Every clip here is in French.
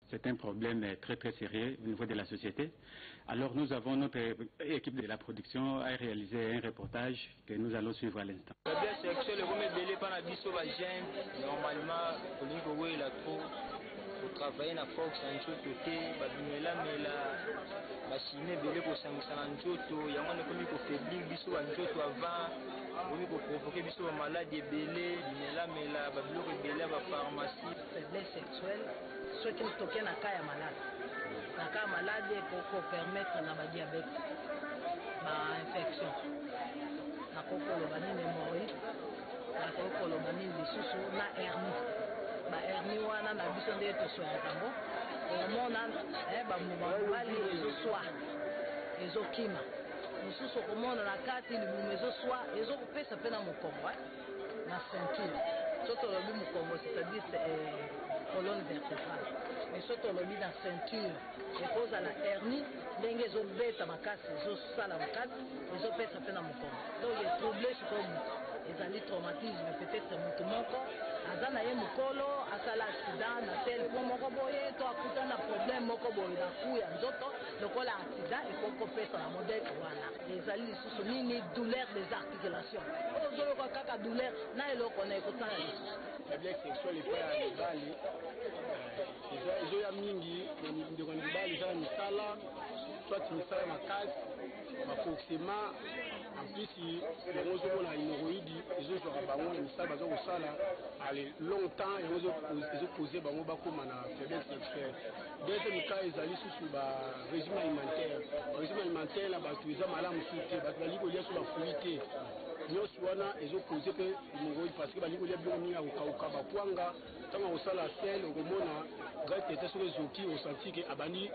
C'est un problème très très sérieux au niveau de la société. Alors nous avons notre équipe de la production à réaliser un reportage que nous allons suivre à l'instant. Normalement, pour travailler na force en nzoto te babimela bachine ebele kosangisa na nzoto yango wana ekomi kofaiblir biso banzoto avant ekomi koprovoke biso bamaladi ebele bimelamela babiloko ebele ya bapharmacie. Faiblesse sexuelle soki toke na ka ya malade ekopermettre na badiabete bainfection nakokoloba nini hémorroïde nakokoloba nini lisusu na hernie hernie wana na biso nde tosoyaka yango omona bamobali ezoswa ezokima mosusu okomona na kati libumu ezoswa ezokopesa mpe na mokongo na ceinture so tolobi mokongo c'est-à-dire colonne vertébrale mais so tolobi na ceinture ekozala hernie ndenge ezobeta makasi ezosala makasi ezopesa mpe na mokongo donc etrouble sikoyo motu ezali traumatisme peut-être motu moko aza na ye mokolo asala accident na tel point moko boye to akuta na problème moko boye na ku ya nzoto lokola accident ekokopesa na modele wana ezali lisusu nini douleur des articulations ozoloka kaka douleur na eloko na ekosala lisusu. Faiblesse sexuelle epai ya mibali ezoya mingi ndeko ya mibali eza na misala soit misala makasi baforcément en plus yango ozomona hémorroïde ezozwaka bango na misala baza kosala ale longtemps yango ezopose bango bakóma na faiblesse sexuelle. Deuxième cas ezali susu barégime alimentaire na bato eza malamu su te bato bali kolia so bafui te nyonso wana ezopose mpe hémorroïde parce que bali kolia biloko mingi ya kokauka bakwanga ntango akosala sel okomona ngai tete soki ezoki osanti ke abandi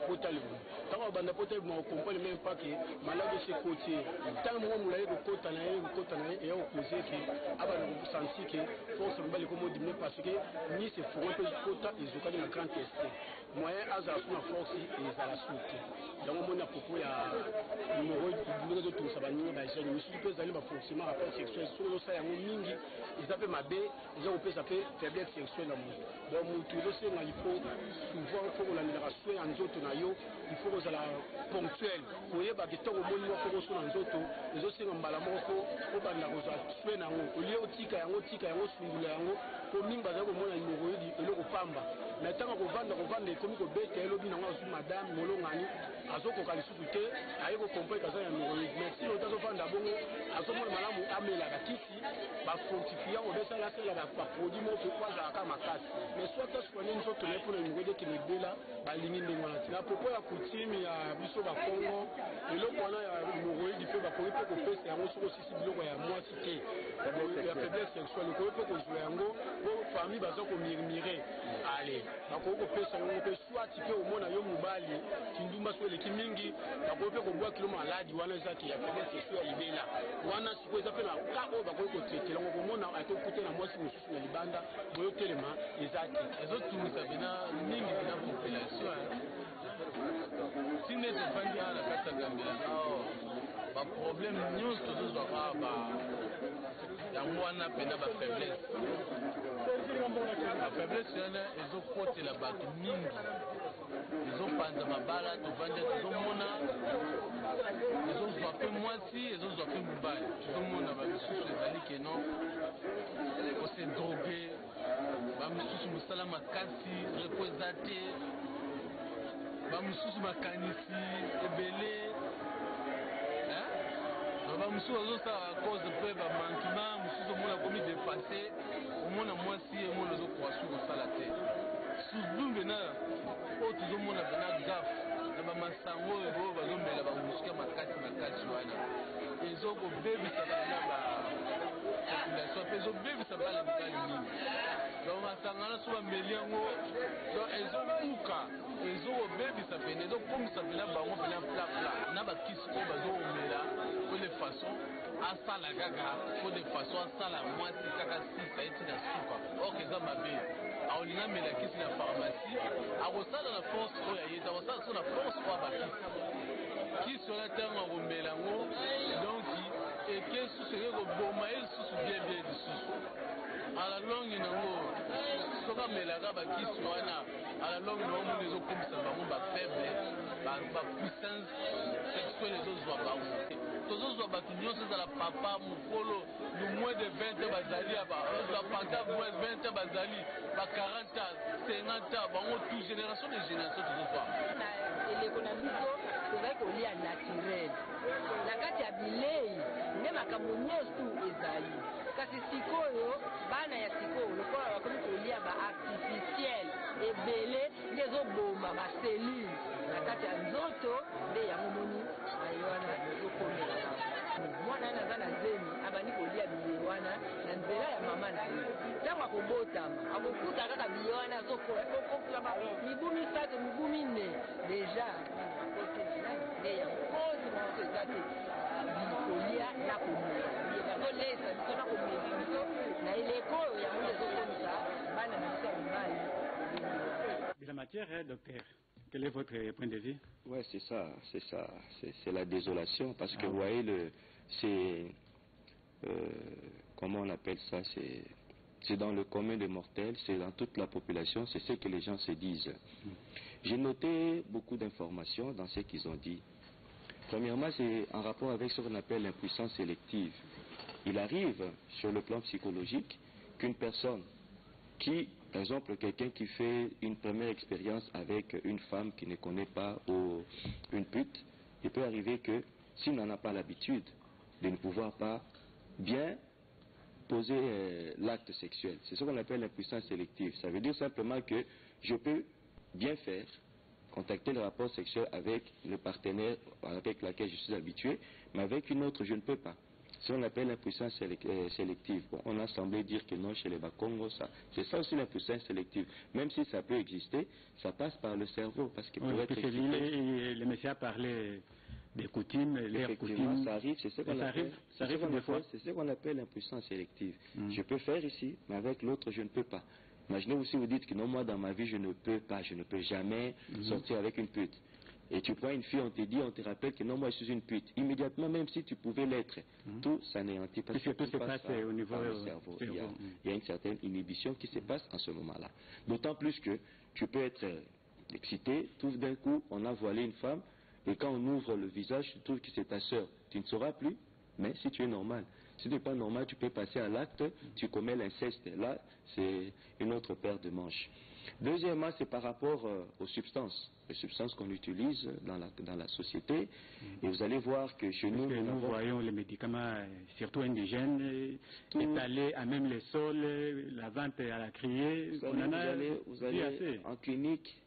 pota libumu ntango abanda pota libumu akokomprendre même pas ke malade ese kotie ntango moko molai kokota na ye eya kopose ke abanda kosanti ke force mobali ekomodimine parce que ni se fongo mpe pota ezokaki na grand teste moyen azala so na force ezala su te yango moni à propos ya hémorroïde ndenge ezotungisa baninga bagene misusu mpe ezali baforcément rapport sexuel soki ezosala yango mingi eza mpe mabe eza kopesa mpe faiblesse sexuelle na motu donc motu ezosenga il faut souvent fo kolandelaka soin ya nzoto na yo il faut kozala ponctuel koyebaka ntango omoni moko koso na nzoto ezosenga mbala moko obanda kozwa soin na yango olie otika yango sungula yango po mingi bazali komona hémorroïde eloko pamba mais ntango kovanda ekomi kobeta elobi nango azwi madame molongani azokoka lisusu te aye kokomprendre kaza ya hémorroïde mais si lota azovanda bongo azomona malamu amelaka kisi bafortifia obesala asala baproduit moko po azalaka makasi mais soit asukani nzoto na ye mpona hémorroïde ekende ebela balingi ndenge wana te na propos ya coutume ya biso bakongo eloko wana ya hémorroïde mpe bakoki mpe kopesa yango soki osisi biloko ya mwasi te ya faiblesse sexuelle okoki mpe kozwa yango po famille baza komirmire ale bakoki kopesa yango mpe soit mpe omona yo mobali kindumba so eleki mingi bakoki mpe kobwa kilo maladi wana ezaki ya faiblesse sexuelle ya libela wana sikoyo eza mpe na ka oyo bakoki kotraitela yango komona atokute na mwasi mosusu na libanda boyotelema eza te ezotungisa bina mingi bina population sine tofandi awa na kati ya Gambia baproblème nyonso tozwaka yango wana mpena bafaiblesse wana ezokotela bato mingi ezopanza mabala tovandi tozomona ezozwa mpe mwasi ezozwa mpe mobali tozomona bamisusu ezali keno kose droge bamisusu mosala makasi repo eza te bamisusu makanisi ebele bamosusu azosala cause mpe bamanquement mosusu omona komi dépassé omona mwasi emona ozokoka su kosala te surtout mpena oyo tozomona mpena gaf na bamasango oyo bazomela bamusika makasi wana ezokobebisa bana population mpe ezobebisa bana mibali mingi donc masangana so bameli yango donc ezobuka ezokobebisa pene ezokomisa pena bango pena plapla na bakisi oyo bazoomela po de façon asala kaka po de façon asala mwasi kaka sisa eti na suka oyo eza mabe aolinga mela kisi na pharmacie akosala na force oyo ayeta akosala so na force oyo bakisi wana ntango akomela yango donc eke susu eke koboma ye lisusu bien lisusu à la longue soki amelaka bakisi wana à la longue naomona ezokomisa bango bafaible bapuissance sexuelle ezozwa bango tozozwa bato nyonso ezala papa mokolo lu moins de 20 bazali bapaka 20 bazali ba 40 ans 50 ans bango tout génération de génération tozozwa eleko na biso tozali kolia naturel na kati ya bilei nde makambo nyonso ezali kasi sikoyo bana ya sikoyo lokola bakomi kolia baartificiel ebele nde ezoboma baselule na kati ya nzoto nde yango moni ayo wana ezokomela mwana wana aza na zemi abandi kolia bilei wana na nzela ya mama na ye ntango akobotama akokuta kaka bilei wana azokokokama mibu misato mibu mine deja akoti na nani nde yango kozi moso eza te kolia na komela bazolesa biso na komela biso na eleko oyo yango nde ezokomisa bana na biso ya mibali De la matière, docteur, quel est votre point de vue? Oui, c'est ça, c'est la désolation, parce que vous voyez, comment on appelle ça, c'est dans le commun des mortels, c'est dans toute la population, c'est ce que les gens se disent. J'ai noté beaucoup d'informations dans ce qu'ils ont dit. Premièrement, c'est en rapport avec ce qu'on appelle l'impuissance sélective. Il arrive, sur le plan psychologique, qu'une personne qui, par exemple, quelqu'un qui fait une première expérience avec une femme qui ne connaît pas ou une pute, il peut arriver que, s'il n'en a pas l'habitude, de ne pouvoir pas bien poser l'acte sexuel. C'est ce qu'on appelle l'impuissance sélective. Ça veut dire simplement que je peux bien faire, contacter le rapport sexuel avec le partenaire avec lequel je suis habitué, mais avec une autre, je ne peux pas. C'est ce qu'on appelle l'impuissance sélective. Bon, on a semblé dire que non, chez les Bakongos, c'est ça aussi l'impuissance sélective. Même si ça peut exister, ça passe par le cerveau. Parce que pour être excité, le monsieur a parlé des coutumes, les coutumes. Ça arrive, c'est ce qu'on appelle, c'est ce qu'on appelle l'impuissance sélective. Je peux faire ici, mais avec l'autre, je ne peux pas. Imaginez-vous si vous dites que non, moi dans ma vie, je ne peux pas, je ne peux jamais sortir avec une pute. Et tu prends une fille, on te rappelle que non, moi je suis une pute. Immédiatement, même si tu pouvais l'être, tout s'anéantit parce que tout se passe au niveau du cerveau. Il y a une certaine inhibition qui se passe en ce moment-là. D'autant plus que tu peux être excité, tout d'un coup, on a voilé une femme, et quand on ouvre le visage, tu trouves que c'est ta soeur. Tu ne sauras plus, mais si tu es normal. Si tu n'es pas normal, tu peux passer à l'acte, tu commets l'inceste. Là, c'est une autre paire de manches. Deuxièmement, c'est par rapport aux substances. Les substances qu'on utilise dans la société. Et vous allez voir que chez nous... Nous voyons les médicaments, surtout indigènes, étalés à même les sols, la vente à la criée. Vous allez en clinique,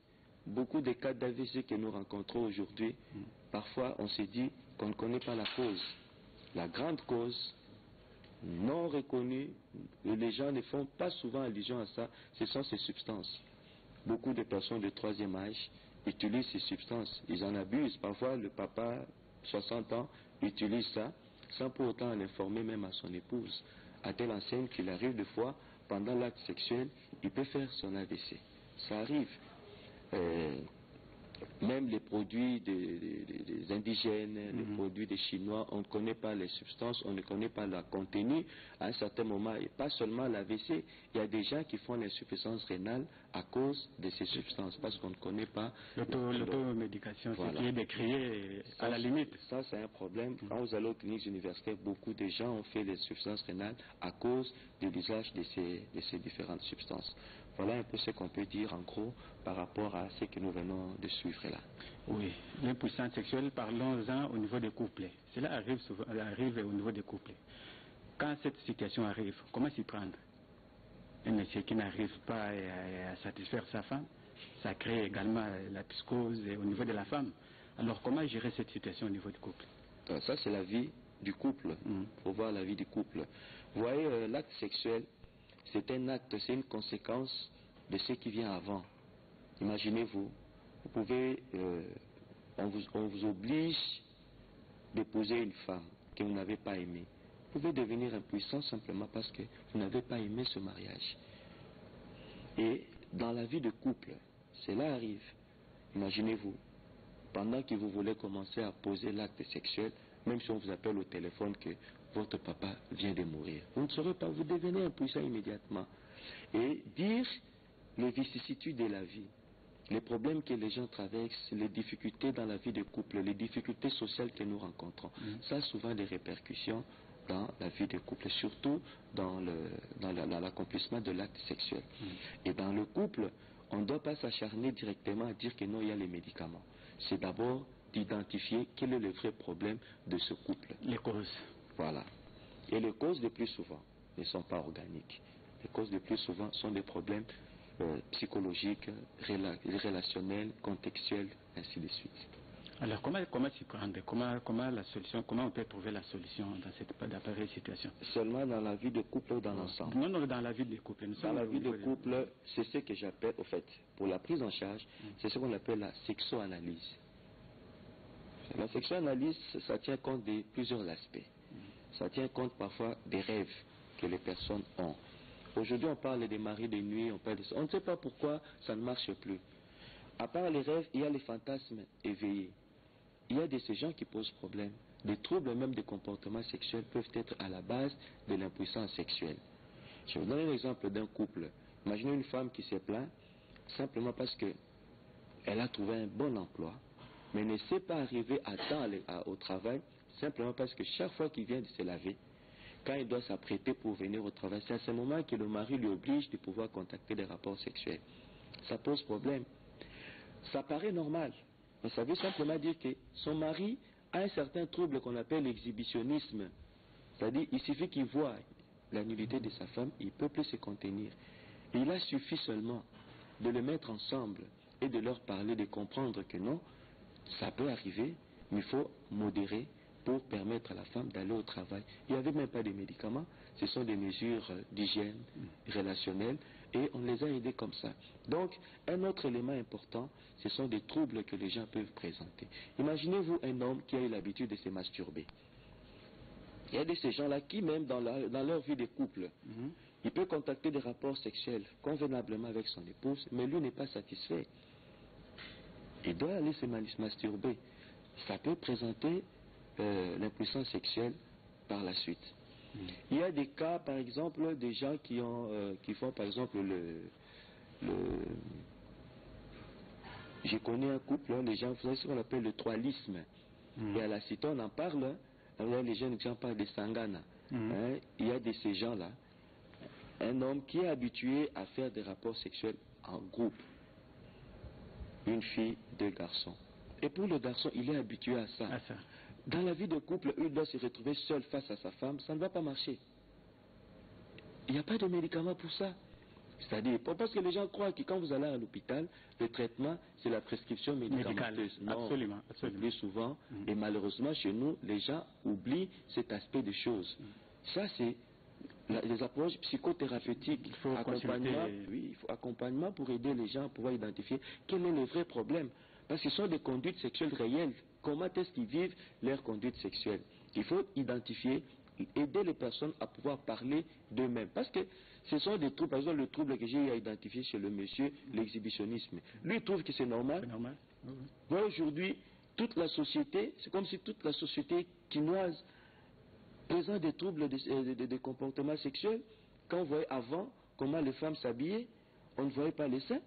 beaucoup de cas d'AVC que nous rencontrons aujourd'hui, parfois on se dit qu'on ne connaît pas la cause. La grande cause non reconnue, et les gens ne font pas souvent allusion à ça, ce sont ces substances. Beaucoup de personnes de troisième âge utilisent ces substances. Ils en abusent. Parfois, le papa, 60 ans, utilise ça, sans pour autant l'informer même à son épouse. À telle enseigne qu'il arrive des fois, pendant l'acte sexuel, il peut faire son AVC. Ça arrive. Même les produits des indigènes, les produits des Chinois, on ne connaît pas les substances, on ne connaît pas leur contenu à un certain moment. Et pas seulement l'AVC, il y a des gens qui font l'insuffisance rénale à cause de ces substances, parce qu'on ne connaît pas... L'automédication, voilà. Ce qui est décrié à la limite. Ça, c'est un problème. Quand vous allez aux cliniques universitaires, beaucoup de gens ont fait l'insuffisance rénale à cause de l'usage de ces différentes substances. Voilà un peu ce qu'on peut dire en gros par rapport à ce que nous venons de suivre là. Oui, l'impuissance sexuelle, parlons-en au niveau des couples. Cela arrive au niveau des couples. Quand cette situation arrive, comment s'y prendre? Un monsieur qui n'arrive pas à satisfaire sa femme, ça crée également la psychose au niveau de la femme. Alors comment gérer cette situation au niveau du couple? Ça c'est la vie du couple. Il faut voir la vie du couple. Vous voyez, l'acte sexuel, c'est un acte, c'est une conséquence de ce qui vient avant. Imaginez-vous, vous pouvez, on vous oblige d'épouser une femme que vous n'avez pas aimée. Vous pouvez devenir impuissant simplement parce que vous n'avez pas aimé ce mariage. Et dans la vie de couple, cela arrive. Imaginez-vous, pendant que vous voulez commencer à poser l'acte sexuel, Même si on vous appelle au téléphone que votre papa vient de mourir. Vous ne saurez pas, vous devenez impuissant immédiatement. Et dire les vicissitudes de la vie, les problèmes que les gens traversent, les difficultés dans la vie de couple, les difficultés sociales que nous rencontrons, ça a souvent des répercussions dans la vie de couple, surtout dans l'accomplissement de l'acte sexuel. Et dans le couple, on ne doit pas s'acharner directement à dire que non, il y a les médicaments. C'est d'abord d'identifier quel est le vrai problème de ce couple. Les causes. Voilà. Et les causes le plus souvent ne sont pas organiques. Les causes le plus souvent sont des problèmes psychologiques, relationnels, contextuels, ainsi de suite. Alors comment s'y prendre, comment on peut trouver la solution dans cette pareille situation? Seulement dans la vie de couple ou dans l'ensemble? Non, dans la vie de couple. Dans la vie de couple, c'est ce que j'appelle, au fait, pour la prise en charge, c'est ce qu'on appelle la sexo-analyse. La sexo-analyse, ça tient compte de plusieurs aspects. Ça tient compte parfois des rêves que les personnes ont. Aujourd'hui, on parle des maris de nuit, on ne sait pas pourquoi ça ne marche plus. À part les rêves, il y a les fantasmes éveillés. Il y a de ces gens qui posent problème. Des troubles même des comportements sexuels peuvent être à la base de l'impuissance sexuelle. Je vais vous donner l'exemple d'un couple. Imaginez une femme qui se plaint simplement parce qu'elle a trouvé un bon emploi, mais ne sait pas arriver à temps au travail, simplement parce que chaque fois qu'il vient de se laver, quand il doit s'apprêter pour venir au travail, c'est à ce moment que le mari lui oblige de pouvoir contacter des rapports sexuels. Ça pose problème. Ça paraît normal, mais ça veut simplement dire que son mari a un certain trouble qu'on appelle l'exhibitionnisme. C'est-à-dire, il suffit qu'il voit la nudité de sa femme, il ne peut plus se contenir. Et il a suffi seulement de le mettre ensemble et de leur parler, de comprendre que non, ça peut arriver, mais il faut modérer pour permettre à la femme d'aller au travail. Il n'y avait même pas de médicaments, ce sont des mesures d'hygiène relationnelle et on les a aidés comme ça. Donc, un autre élément important, ce sont des troubles que les gens peuvent présenter. Imaginez-vous un homme qui a eu l'habitude de se masturber. Il y a de ces gens-là qui, même dans leur vie de couple, il peut contacter des rapports sexuels convenablement avec son épouse, mais lui n'est pas satisfait. Il doit aller se masturber. Ça peut présenter l'impuissance sexuelle par la suite. Il y a des cas, par exemple, des gens qui font, par exemple, j'ai connu un couple, les gens faisaient ce qu'on appelle le troalisme. Et à la cité, on en parle, les jeunes gens parlent de Sangana. Il y a de ces gens-là, un homme qui est habitué à faire des rapports sexuels en groupe. Une fille, deux garçons. Et pour le garçon, il est habitué à ça. Dans la vie de couple, il doit se retrouver seul face à sa femme, ça ne va pas marcher. Il n'y a pas de médicament pour ça. C'est-à-dire, parce que les gens croient que quand vous allez à l'hôpital, le traitement, c'est la prescription médicamenteuse. Non, absolument. Plus souvent, et malheureusement, chez nous, les gens oublient cet aspect des choses. Ça, c'est les approches psychothérapeutiques. Il faut accompagnement pour aider les gens à pouvoir identifier quel est le vrai problème. Parce que ce sont des conduites sexuelles réelles. Comment est-ce qu'ils vivent leur conduite sexuelle? Il faut identifier, aider les personnes à pouvoir parler d'eux-mêmes. Parce que ce sont des troubles, par exemple le trouble que j'ai eu à identifier chez le monsieur, l'exhibitionnisme. Lui, il trouve que c'est normal. C'est normal. Aujourd'hui, toute la société, c'est comme si toute la société quinoise présente des troubles de comportement sexuel. Quand on voyait avant comment les femmes s'habillaient, on ne voyait pas les seins.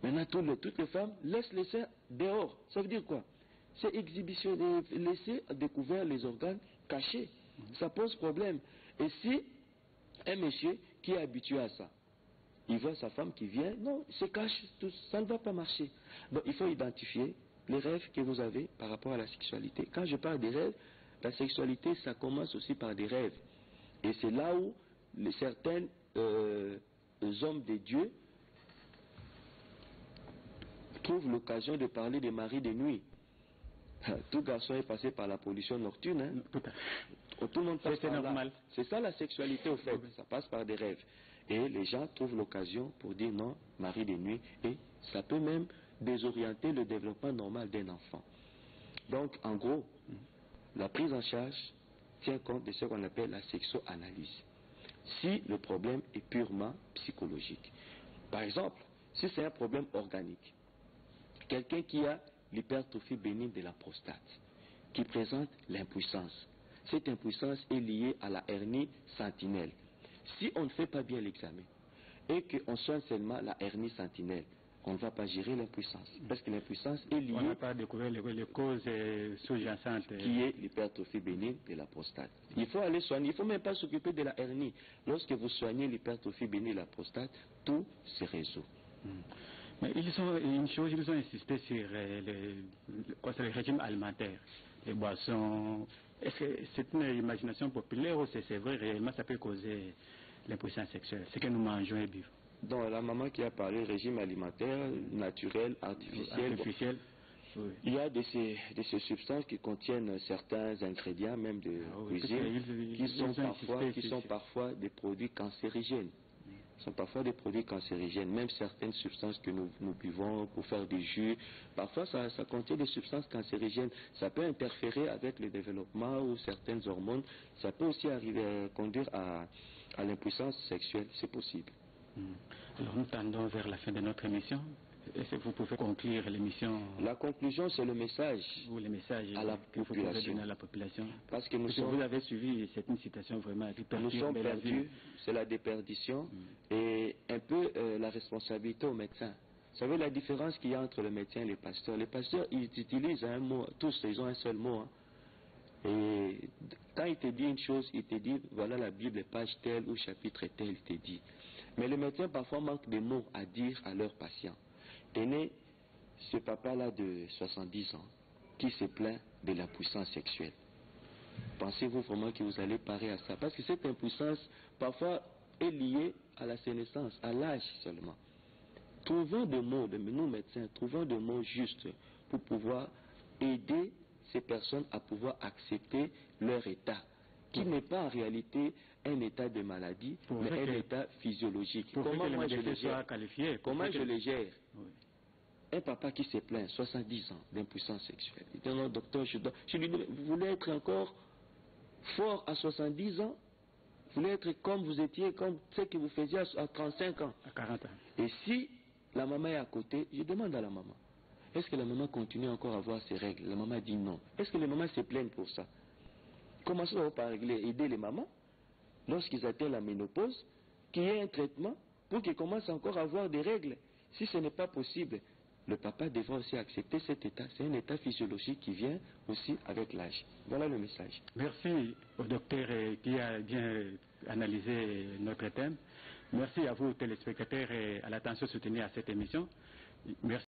Maintenant, toutes les femmes laissent les seins dehors. Ça veut dire quoi? C'est exhibitionner, laisser à découvert les organes cachés. Ça pose problème. Et si un monsieur qui est habitué à ça, il voit sa femme qui vient, non, il se cache, ça ne va pas marcher. Donc il faut identifier les rêves que vous avez par rapport à la sexualité. Quand je parle des rêves, la sexualité, ça commence aussi par des rêves. Et c'est là où certains hommes de Dieu trouvent l'occasion de parler des maris de nuit. Tout garçon est passé par la pollution nocturne. Tout le monde passe par là. C'est ça la sexualité au fait. Ça passe par des rêves. Et les gens trouvent l'occasion pour dire non, mari de nuit. Et ça peut même désorienter le développement normal d'un enfant. Donc, en gros, la prise en charge tient compte de ce qu'on appelle la sexo-analyse. Si le problème est purement psychologique. Par exemple, si c'est un problème organique, quelqu'un qui a l'hypertrophie bénigne de la prostate, qui présente l'impuissance. Cette impuissance est liée à la hernie sentinelle. Si on ne fait pas bien l'examen et qu'on soigne seulement la hernie sentinelle, on ne va pas gérer l'impuissance. Parce que l'impuissance est liée... On n'a pas découvert les causes sous-jacentes. Qui est l'hypertrophie bénigne de la prostate. Il faut aller soigner, il ne faut même pas s'occuper de la hernie. Lorsque vous soignez l'hypertrophie bénigne de la prostate, tout se résout. Mais ils ont insisté sur le régime alimentaire, les boissons. Est-ce que c'est une imagination populaire ou c'est vrai réellement ça peut causer l'impuissance sexuelle, ce que nous mangeons et buvons? Donc la maman qui a parlé régime alimentaire, naturel, artificiel. Oui. Il y a de ces substances qui contiennent certains ingrédients, même de cuisine, qui sont parfois des produits cancérigènes. Sont parfois des produits cancérigènes, même certaines substances que nous buvons pour faire des jus, parfois ça contient des substances cancérigènes. Ça peut interférer avec le développement ou certaines hormones. Ça peut aussi conduire à l'impuissance sexuelle, c'est possible. Alors nous tendons vers la fin de notre émission. Est-ce que vous pouvez conclure l'émission? La conclusion, c'est le message, à la population. Parce que vous avez suivi, c'est une citation vraiment qui nous sommes perdus, c'est la déperdition et un peu la responsabilité aux médecins. Vous savez la différence qu'il y a entre le médecin et les pasteurs. Les pasteurs, ils utilisent un mot, tous ils ont un seul mot. Et quand il te dit une chose, il te dit, voilà la Bible, page telle ou chapitre tel, il te dit. Mais le médecin parfois manque de mots à dire à leurs patients. Tenez ce papa-là de 70 ans qui se plaint de l'impuissance sexuelle. Pensez-vous vraiment que vous allez parer à ça? Parce que cette impuissance, parfois, est liée à la sénescence, à l'âge seulement. Trouvons des mots, nous médecins, trouvons des mots justes pour pouvoir aider ces personnes à pouvoir accepter leur état, qui n'est pas en réalité un état de maladie, mais un état physiologique. Comment moi je le gère? Comment je le gère? Un papa qui se plaint, 70 ans d'impuissance sexuelle. Il dit non, docteur, je lui dis, vous voulez être encore fort à 70 ans? Vous voulez être comme vous étiez, comme ce que vous faisiez à 35 ans? À 40 ans. Et si la maman est à côté, je demande à la maman, est-ce que la maman continue encore à avoir ses règles? La maman dit non. Est-ce que les mamans se plaignent pour ça? Commençons par aider les mamans, lorsqu'ils atteignent la ménopause, qu'il y ait un traitement pour qu'ils commencent encore à avoir des règles. Si ce n'est pas possible, le papa devra aussi accepter cet état. C'est un état physiologique qui vient aussi avec l'âge. Voilà le message. Merci au docteur qui a bien analysé notre thème. Merci à vous téléspectateurs et à l'attention soutenue à cette émission. Merci.